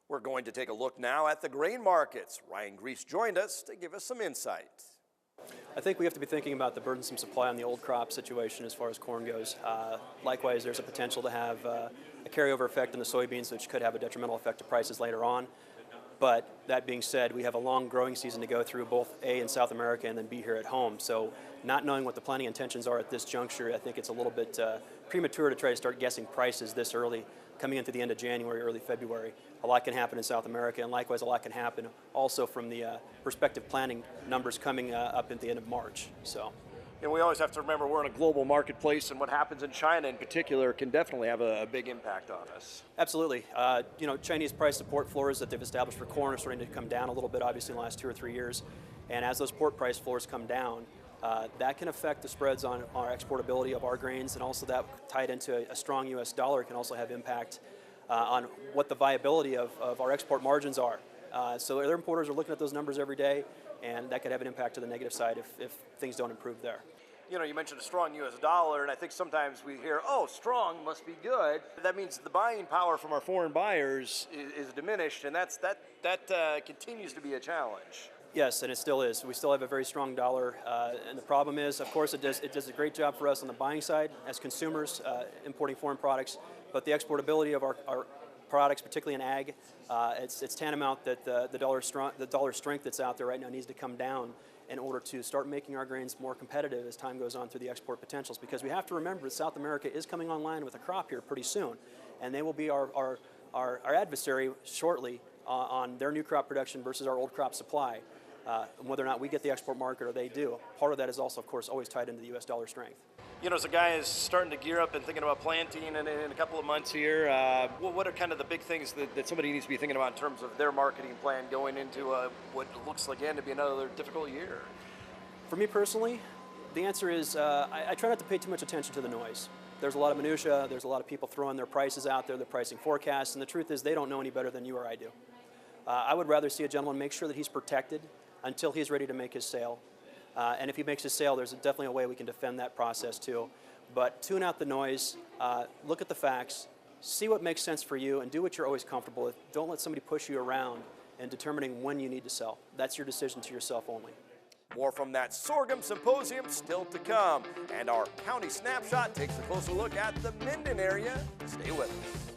We're going to take a look now at the grain markets. Ryan Grease joined us to give us some insight. I think we have to be thinking about the burdensome supply on the old crop situation as far as corn goes. Likewise, there's a potential to have a carryover effect in the soybeans, which could have a detrimental effect to prices later on. But that being said, we have a long growing season to go through, both A in South America and then B here at home. So not knowing what the planting intentions are at this juncture, I think it's a little bit premature to try to start guessing prices this early, coming into the end of January, early February. A lot can happen in South America, and likewise a lot can happen also from the prospective planting numbers coming up at the end of March. So. And we always have to remember we're in a global marketplace, and what happens in China in particular can definitely have a big impact on us. Absolutely. Chinese price support floors that they've established for corn are starting to come down a little bit, obviously, in the last 2 or 3 years. And as those port price floors come down, that can affect the spreads on our exportability of our grains, and also that tied into a strong U.S. dollar can also have impact on what the viability of our export margins are. So other importers are looking at those numbers every day, and that could have an impact to the negative side if things don't improve there. You mentioned a strong U.S. dollar, and I think sometimes we hear, oh, strong must be good. That means the buying power from our foreign buyers is diminished, and that continues to be a challenge. Yes, and it still is. We still have a very strong dollar, and the problem is, of course, it does a great job for us on the buying side as consumers importing foreign products, but the exportability of our products, particularly in ag, it's tantamount that the dollar strength that's out there right now needs to come down in order to start making our grains more competitive as time goes on through the export potentials. Because we have to remember that South America is coming online with a crop here pretty soon, and they will be our adversary shortly on their new crop production versus our old crop supply. Whether or not we get the export market or they do, part of that is also, of course, always tied into the U.S. dollar strength. As a guy is starting to gear up and thinking about planting in a couple of months here, what are kind of the big things that somebody needs to be thinking about in terms of their marketing plan going into what looks again to be another difficult year? For me personally, the answer is I try not to pay too much attention to the noise. There's a lot of minutia, there's a lot of people throwing their prices out there, their pricing forecasts, and the truth is they don't know any better than you or I do. I would rather see a gentleman make sure that he's protected until he's ready to make his sale. And if he makes his sale, there's definitely a way we can defend that process too. But tune out the noise, look at the facts, see what makes sense for you, and do what you're always comfortable with. Don't let somebody push you around in determining when you need to sell. That's your decision to yourself only. More from that sorghum symposium still to come. And our county snapshot takes a closer look at the Minden area. Stay with us.